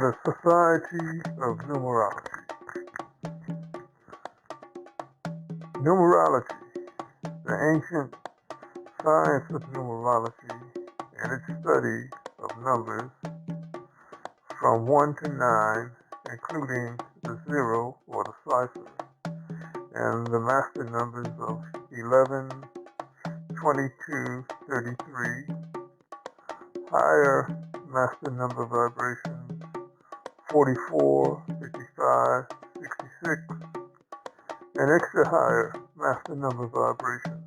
The Society of Numerology. Numerology, the ancient science of numerology and its study of numbers from 1 to 9, including the 0 or the cipher, and the master numbers of 11, 22, 33, higher master number vibrations 44, 55, 66, and extra higher master number vibrations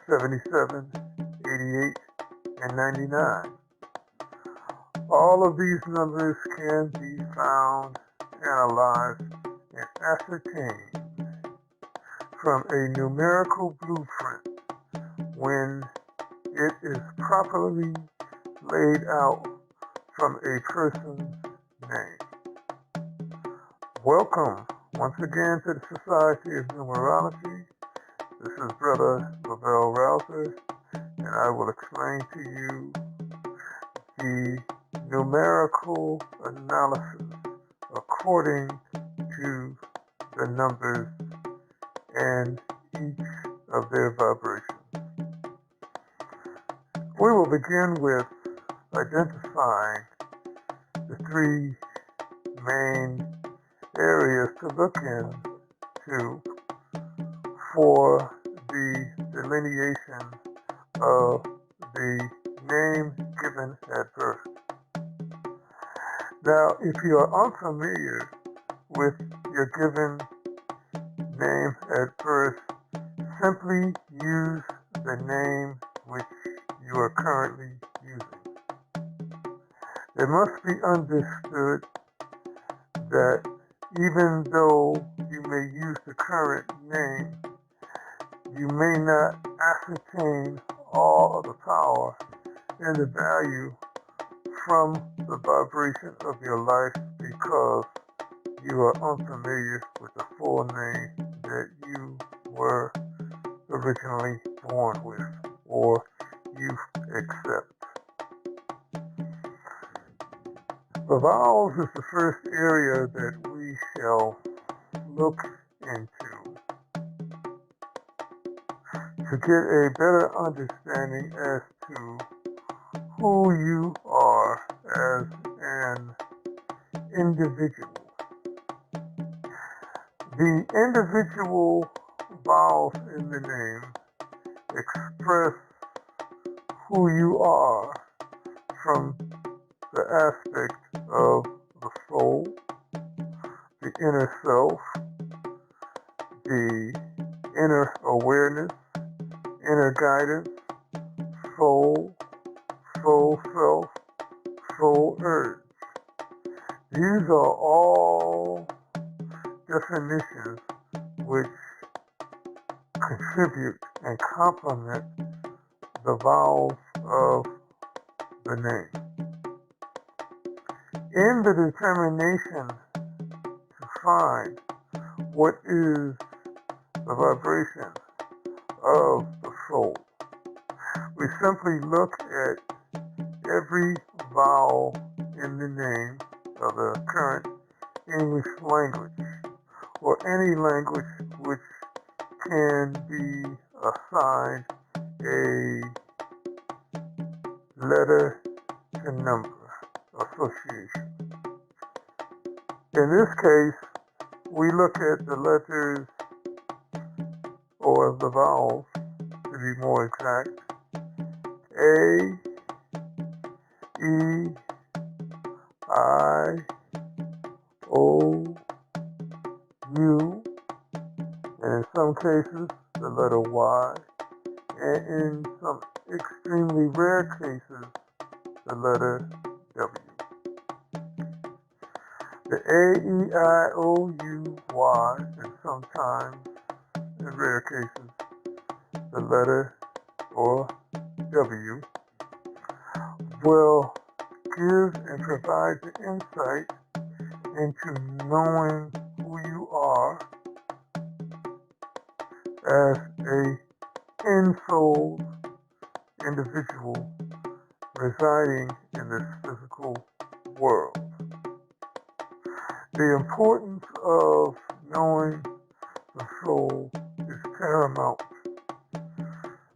77, 88, and 99. All of these numbers can be found, analyzed, and ascertained from a numerical blueprint when it is properly laid out from a person's name. Welcome once again to the Society of Numerology. This is Brother Lavelle Rouser, and I will explain to you the numerical analysis according to the numbers and each of their vibrations. We will begin with identifying the three main areas to look into for the delineation of the name given at birth. Now, if you are unfamiliar with your given name at birth, simply use the name which you are currently using. It must be understood that even though you may use the current name, you may not ascertain all of the power and the value from the vibration of your life because you are unfamiliar with the full name that you were originally born with or you accept. The vowels is the first area that we shall look into to get a better understanding as to who you are as an individual. The individual vowels in the name express who you are from the aspect of the soul, the inner self, the inner awareness, inner guidance, soul, soul self, soul urge. These are all definitions which contribute and complement the vowels of the name. In the determination to find what is the vibration of the soul, we simply look at every vowel in the name of the current English language or any language which can be assigned a letter to number association. In this case, we look at the letters or the vowels, to be more exact, A, E, I, O, U, and in some cases, the letter Y, and in some extremely rare cases, the letter W. The A, E, I, O, U, Y, and sometimes, in rare cases, the letter or W, will give and provide the insight into knowing who you are as a in-soul individual residing in this physical world. The importance of knowing the soul is paramount.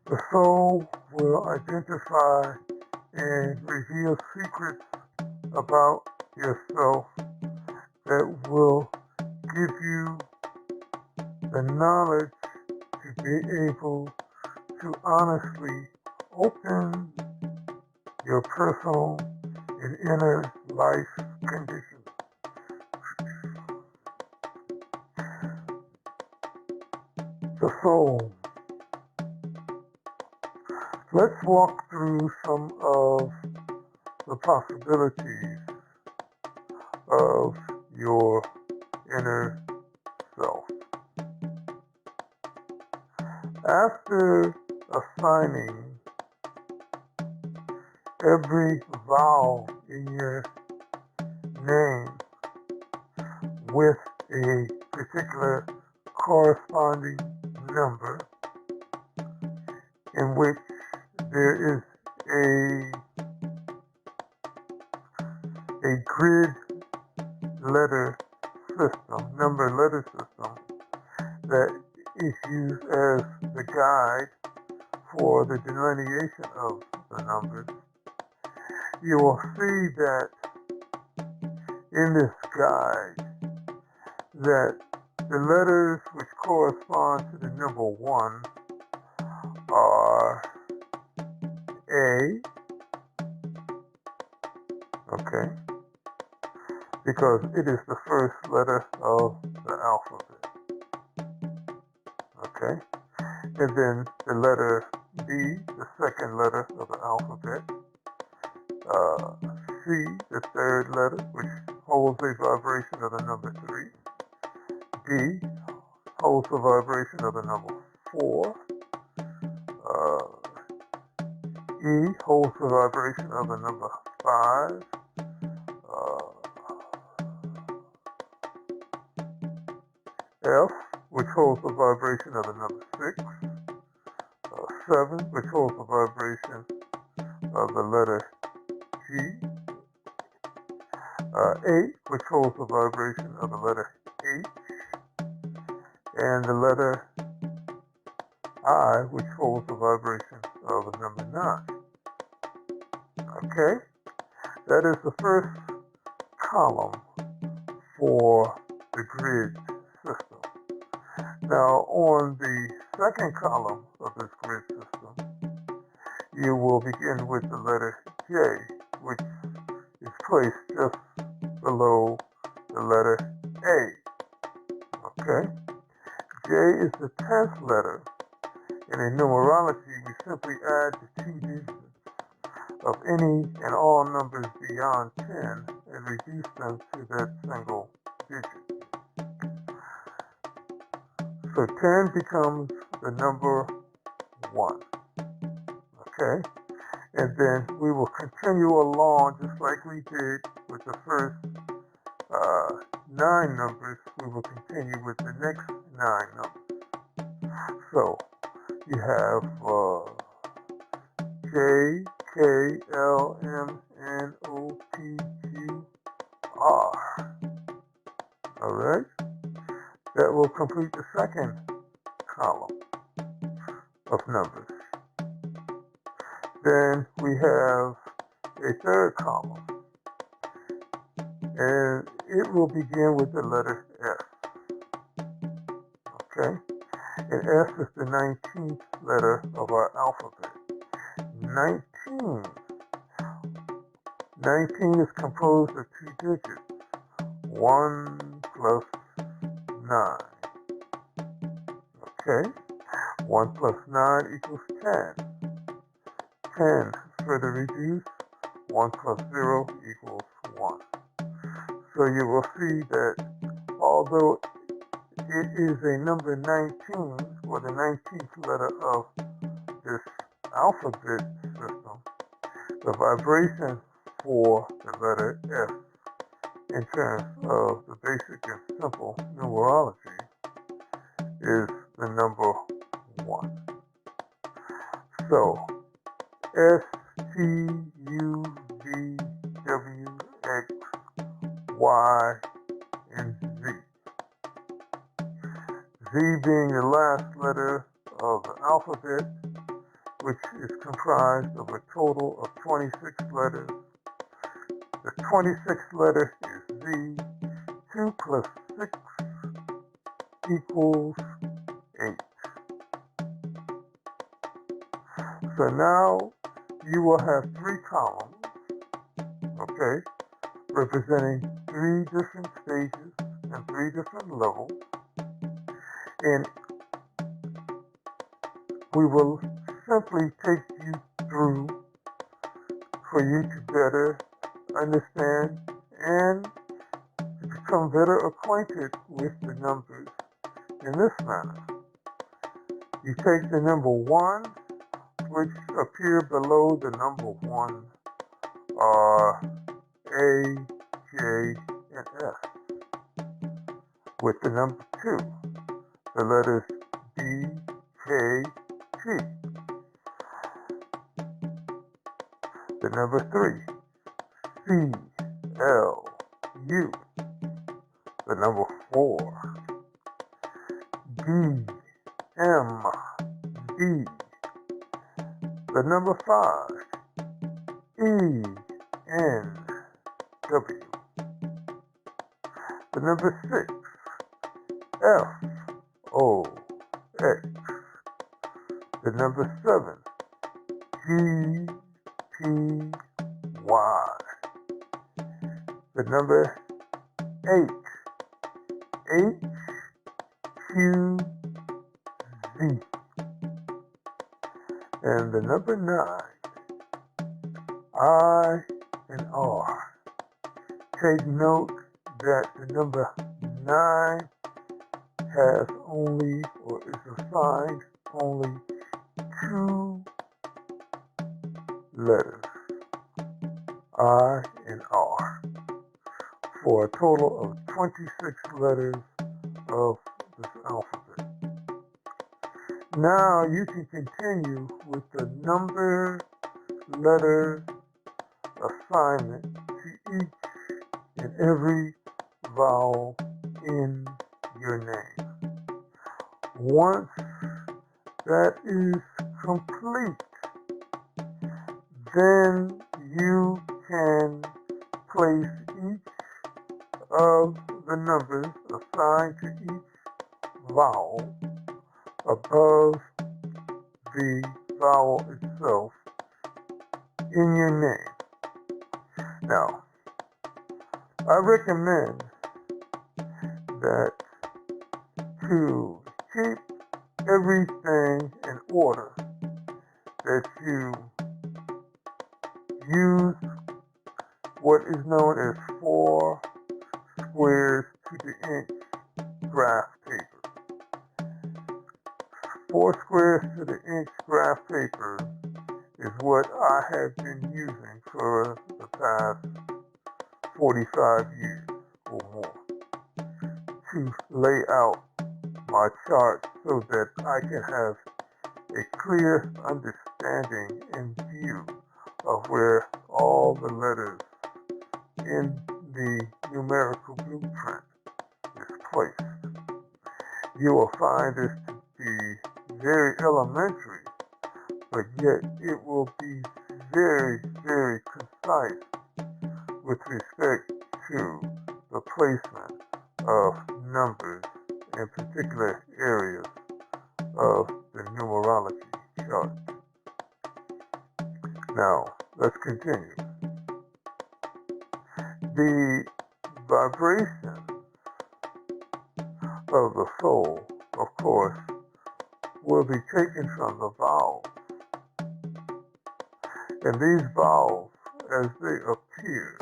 The soul will identify and reveal secrets about yourself that will give you the knowledge to be able to honestly open your personal and inner life conditions. The soul. Let's walk through some of the possibilities of your inner self. After assigning every vowel in your name with a particular corresponding number in which there is a grid letter system, number letter system, that is used as the guide for the delineation of the numbers, you will see that in this guide that the letters which correspond to the number 1 are A, okay, because it is the first letter of the alphabet, okay, and then the letter B, the second letter of the alphabet, C, the third letter, which holds a vibration of the number 3, D holds a vibration of the number 4, E holds the vibration of the number 5, F, which holds the vibration of the number 6, 7, which holds the vibration of the letter G, 8, which holds the vibration of the letter H, and the letter I, which holds the vibration of the number 9. Okay, that is the first column for the grid system. Now, on the second column of this grid system, you will begin with the letter J, which is placed just below the letter A. Okay? J is the 10th letter. And in numerology, we simply add the 2 digits of any and all numbers beyond 10 and reduce them to that single digit. So 10 becomes the number 1. Okay? And then we will continue along just like we did with the first 9 numbers. We will continue with the next 9 numbers. So you have J, K, L, M, N, O, P, Q, R. All right? That will complete the second column of numbers. Then we have a third column, and it will begin with the letter S. Okay? And S is the 19th letter of our alphabet. 19 is composed of 2 digits, 1 plus 9. Okay? 1 plus 9 equals 10. 10 further reduced, 1 plus 0 equals 1. So you will see that although it is a number 19, or the 19th letter of this alphabet system, the vibration for the letter S in terms of the basic and simple numerology is the number 1. So S, T, U, V, W, X, Y, and Z. Z being the last letter of the alphabet, which is comprised of a total of 26 letters. The 26th letter is Z. 2 plus 6 equals 8. So now you will have 3 columns, okay, representing 3 different stages and 3 different levels. And we will simply take you through for you to better understand and to become better acquainted with the numbers in this manner. You take the number 1, which appear below the number 1 are A, J, and F. With the number 2, the letters B, K, T. The number 3, C, L, U. The number 4, D, M, D. The number 5, E, N, W. The number 6, F, O, X. The number 7, G, P, Y. The number 8, H, Q, Z. And the number 9, I, and R. Take note that the number 9 has only, or is assigned only 2 letters, I and R, for a total of 26 letters of this alphabet. Now you can continue with the number letter assignment to each and every vowel in your name. Once that is complete, then you can place each of the numbers assigned to each vowel above the vowel itself in your name. Now, I recommend that to keep everything in order, that you use what is known as 4 squares to the inch graph paper. 4 squares to the inch graph paper is what I have been using for the past 45 years or more to lay out my chart so that I can have a clear understanding and view of where all the letters in the numerical blueprint is placed. You will find this to be very elementary, but yet it will be very, very concise with respect to the placement of numbers in particular areas of the numerology chart. Now, let's continue. The vibration of the soul, of course, will be taken from the vowels. And these vowels, as they appear,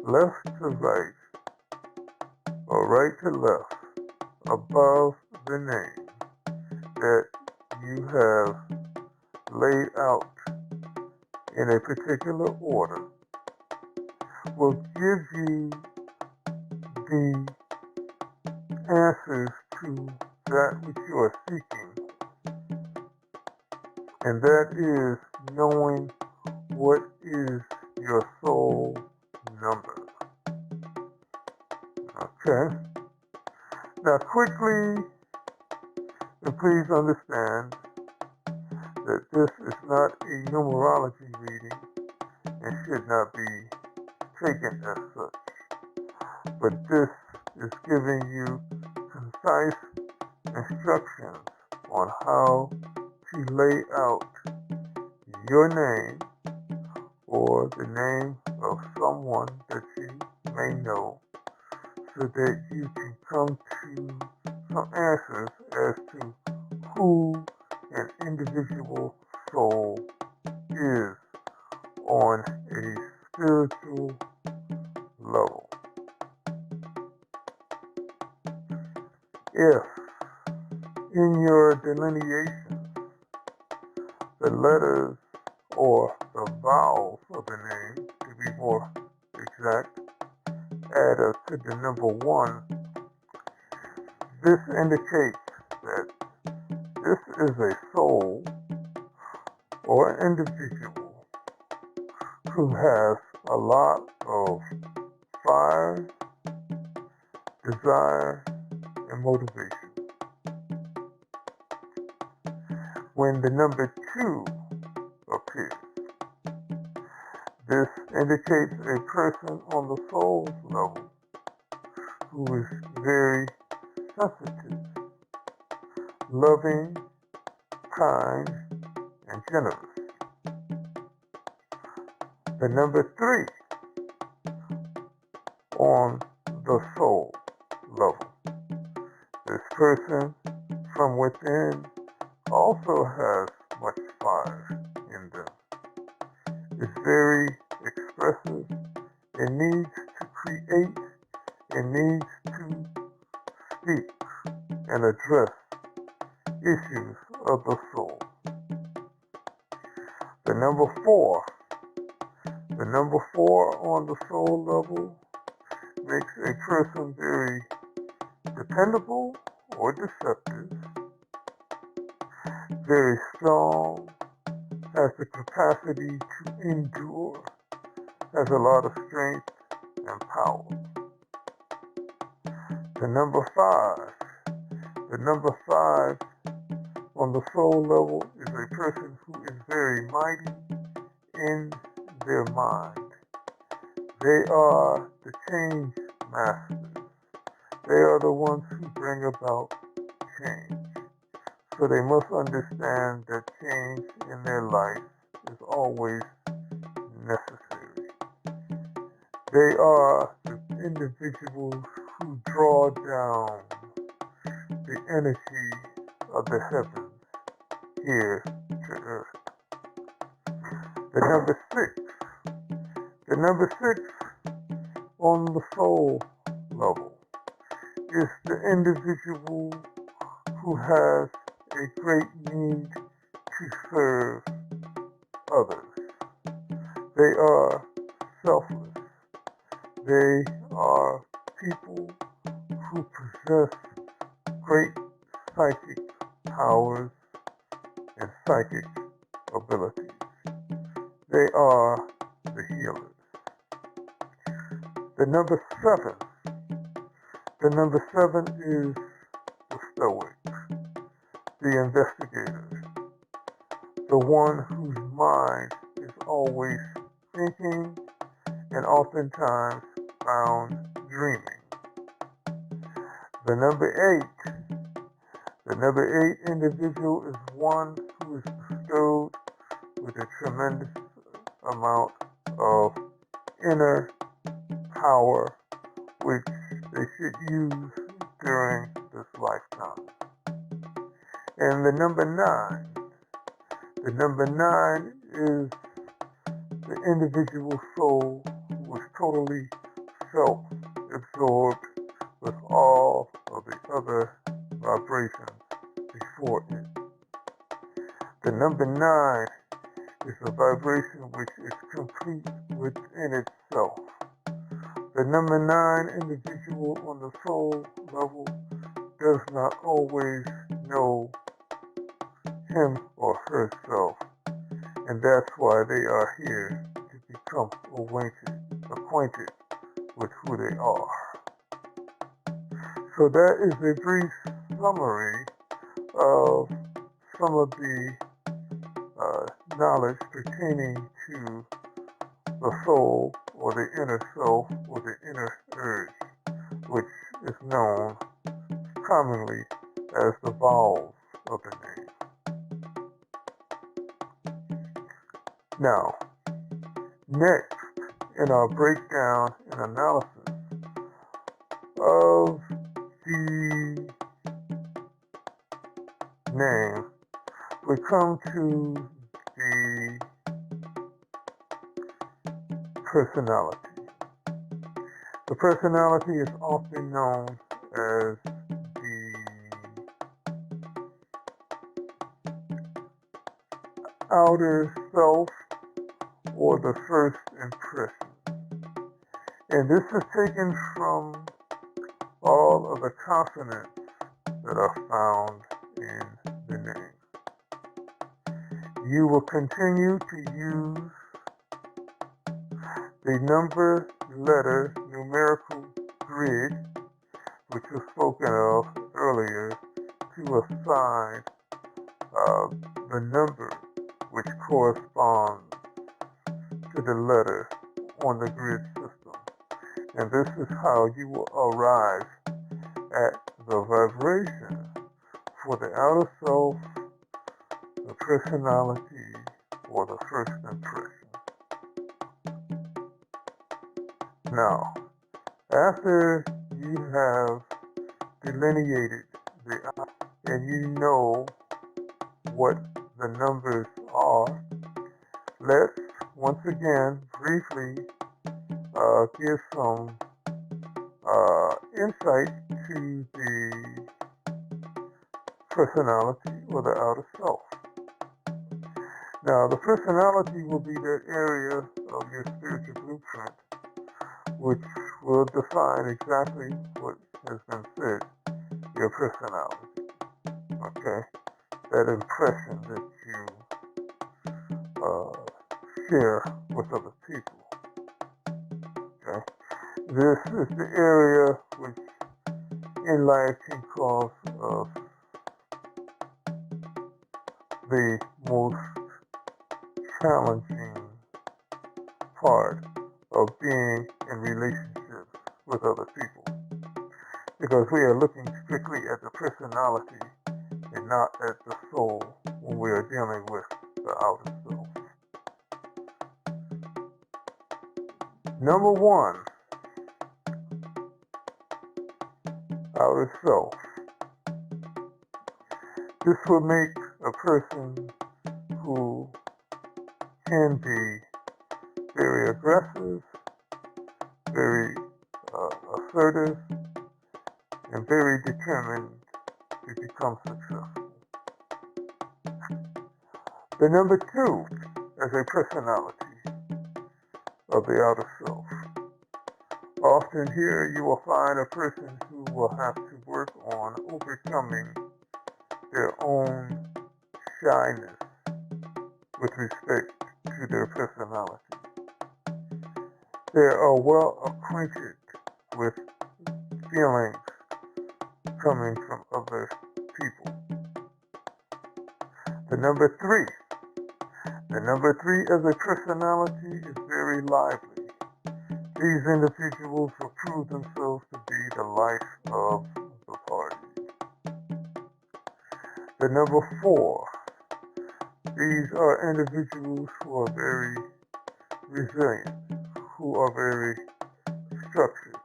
left to right, or right to left, above the name that you have laid out in a particular order, will give you the answers to that which you are seeking, and that is knowing what is your soul number. Okay? Now, quickly, and please understand that this is not a numerology reading and should not be taken as such. But this is giving you concise instructions on how to lay out your name or the name of someone that you may know so that you can come to some answers as to who an individual soul is on a spiritual level. If in your delineation the letters or the vowels of the name, to be more exact, add up to the number 1, this indicates that this is a soul or individual who has a lot of fire, desire, and motivation. When the number 2 appears, this indicates a person on the soul's level who is very sensitive, loving, kind, and generous. The number 3 on the soul level. This person from within also has much fire in them. It's very expressive. It needs to create. It needs to speak and address issues of the soul. The number 4. The number 4 on the soul level makes a person very dependable or deceptive, very strong, has the capacity to endure, has a lot of strength and power. The number 5. The number 5 on the soul level is a person who is very mighty in their mind. They are the change masters. They are the ones who bring about change. So they must understand that change in their life is always necessary. They are the individuals who draw down the energy of the heavens here to earth. The number 6. The number 6 on the soul level is the individual who has a great need to serve others. They are selfless. They are people who possess great psychic powers and psychic abilities. They are the healers. The number 7. The number 7 is the stoic, the investigator, the one whose mind is always thinking and oftentimes found dreaming. The number 8. The number 8 individual is one who is bestowed with a tremendous amount of inner power which they should use during this lifetime. And the number 9. The number 9 is the individual soul who is totally self-absorbed with all of the other vibrations before it. The number 9 is a vibration which is complete within itself. The number 9 individual on the soul level does not always know him or herself, and that's why they are here to become acquainted with who they are. So that is a brief summary of some of the knowledge pertaining to the soul or the inner self or the inner urge, which is known commonly as the vowels of the name. Now, next in our breakdown and analysis of the name, we come to the personality. The personality is often known as the outer self or the first impression. And this is taken from all of the consonants that are found in the name. You will continue to use the number, letter, numerical grid, which was spoken of earlier, to assign the number which corresponds to the letter on the grid system. And this is how you will arrive at the vibration for the outer self, the personality, or the first impression. Now, after you have delineated the and you know what the numbers are, let's once again briefly give some insight to the personality or the outer self. Now, the personality will be that area of your spiritual blueprint which will define exactly what has been said, your personality. Okay? That impression that you share with other people. Okay? This is the area which in life can cause us the most challenging part of being in relationships with other people, because we are looking strictly at the personality and not at the soul when we are dealing with the outer self. Number one, outer self. This will make a person who can be very aggressive, very assertive, and very determined to become successful. The number two as a personality of the outer self. Often here you will find a person who will have to work on overcoming their own shyness with respect to their personality. They are well acquainted with feelings coming from other people. The number three as a personality is very lively. These individuals will prove themselves to be the life of the party. The number four, these are individuals who are very resilient, who are very structured,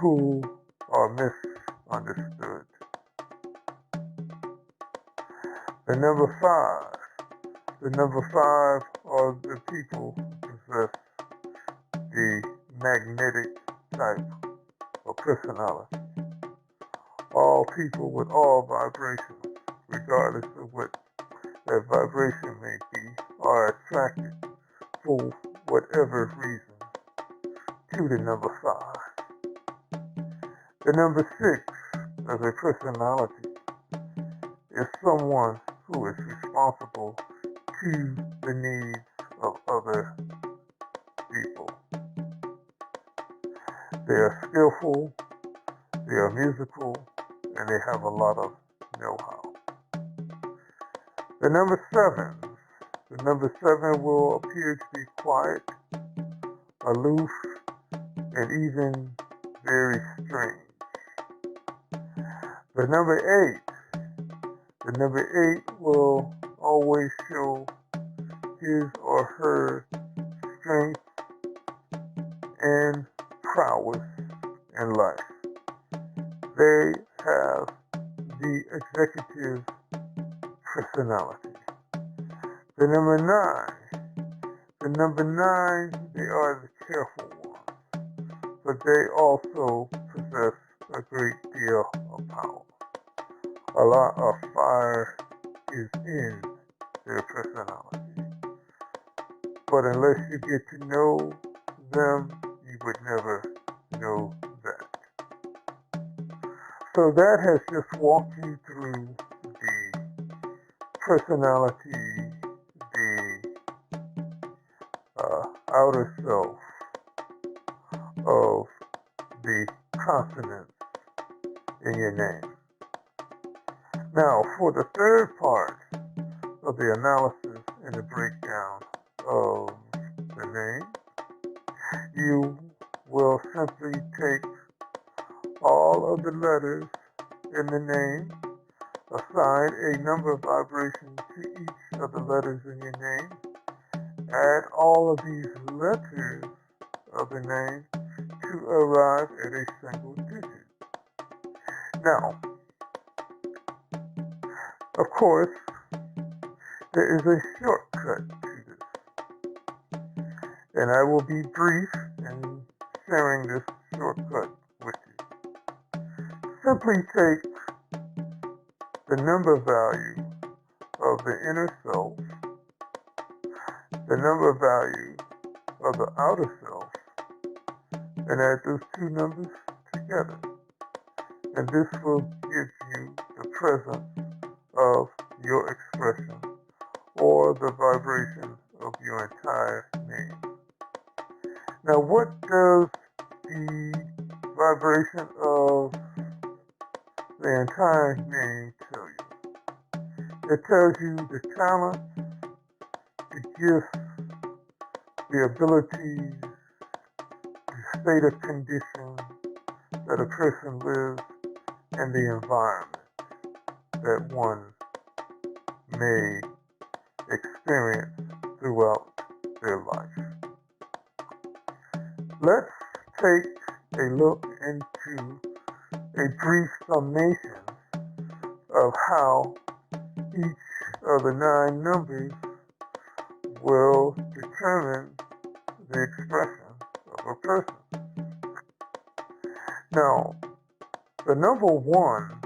who are misunderstood. The number five are the people who possess the magnetic type of personality. All people with all vibrations, regardless of what that vibration may be, are attracted for whatever reason to the number five. The number six as a personality is someone who is responsible to the needs of other people. They are skillful, They are musical, and they have a lot of know-how. The number 7. The number 7 will appear to be quiet, aloof, and even very strange. The number 8. The number 8 will always show his or her strength and prowess in life. They have the executive personality. The number 9. The number 9, they are the careful ones, but they also possess a great deal of power. A lot of fire is in their personality. But unless you get to know them, you would never know that. So that has just walked you through the personality, the outer self of the consonants in your name. Now, for the third part of the analysis and the breakdown of the name, you will simply take all of the letters in the name, assign a number of vibrations to each of the letters in your name, add all of these letters of the name to arrive at a single digit. Now, of course, there is a shortcut to this, and I will be brief in sharing this shortcut with you. Simply take the number value of the inner self, the number value of the outer self, and add those two numbers together. And this will give you the presence of your expression or the vibration of your entire name. Now, what does the vibration of the entire name tell you? It tells you the talents, the gifts, the abilities, the state of condition that a person lives, and the environment that one may experience throughout their life. Let's take a look into a brief summation of how each of the 9 numbers will determine the expression of a person. Now, the number 1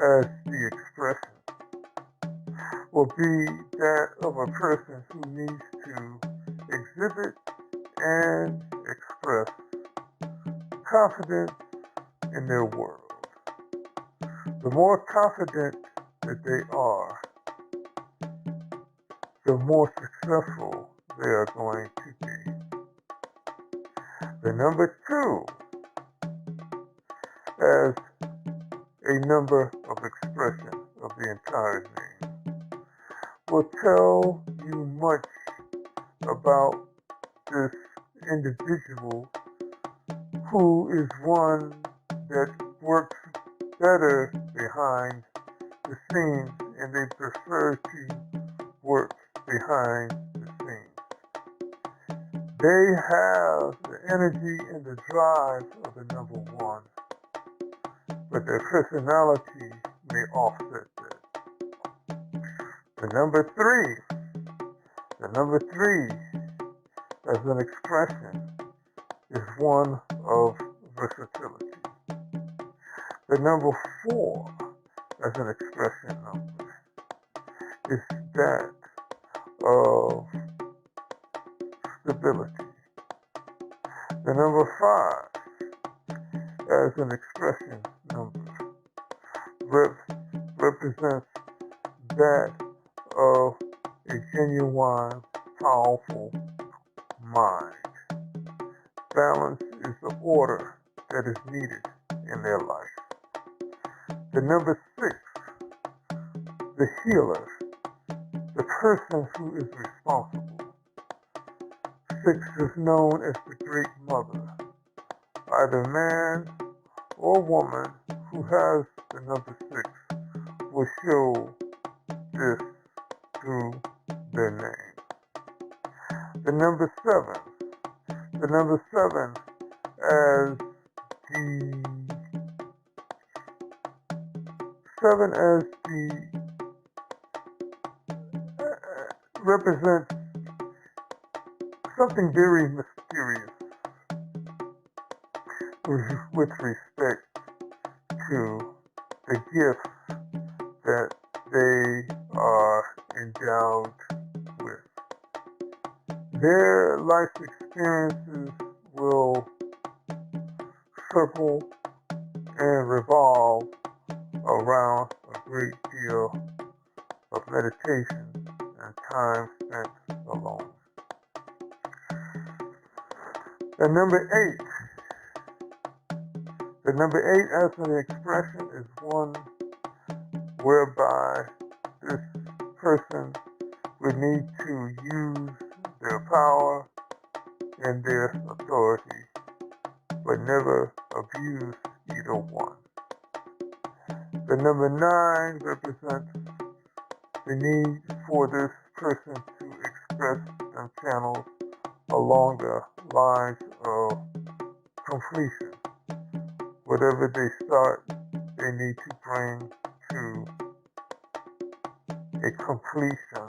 as the expression will be that of a person who needs to exhibit and express confidence in their world. The more confident that they are, the more successful they are going to be. The number 2 as a number of expression of the entire name will tell you much about this individual who is one that works better behind the scenes, and they prefer to work behind the scenes. They have the energy and the drive of the number 1, but their personality may offset that. The number 3 as an expression is one of versatility. The number 4 as an expression number is that of stability. The number 5 as an expression number represents that of a genuine, powerful mind. Balance is the order that is needed in their life. The number 6, the healer, the person who is responsible. 6 is known as the Great Mother. Either man or woman who has the number 6 will show this through their name. The number 7. The number 7 as the 7 as the represents something very mysterious with respect to the gifts that they are endowed with. Their life experiences will circle and revolve around a great deal of meditation and time spent alone. And number 8. The number 8 as an expression is one whereby this person would need to use their power and their authority, but never abuse either one. The number 9 represents the need for this person to express and channel along the lines of completion. Whatever they start, they need to bring to a completion.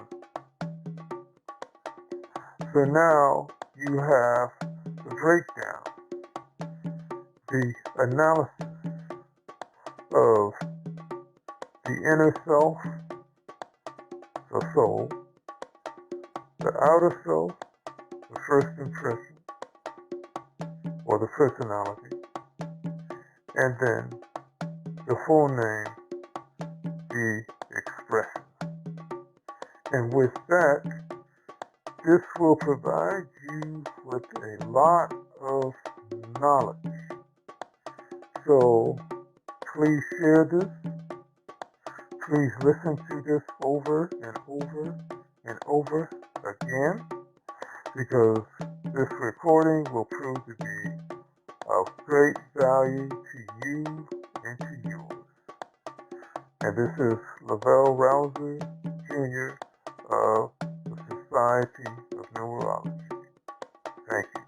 So now you have the breakdown, the analysis of the inner self, the soul, the outer self, the first impression, or the personality, and then the full name, the expression. And with that, this will provide you with a lot of knowledge. So please share this. Please listen to this over and over and over again, because this recording will prove to be of great value to you and to yours. And this is Lavelle Rouser, Jr. of the Society of Numerology. Thank you.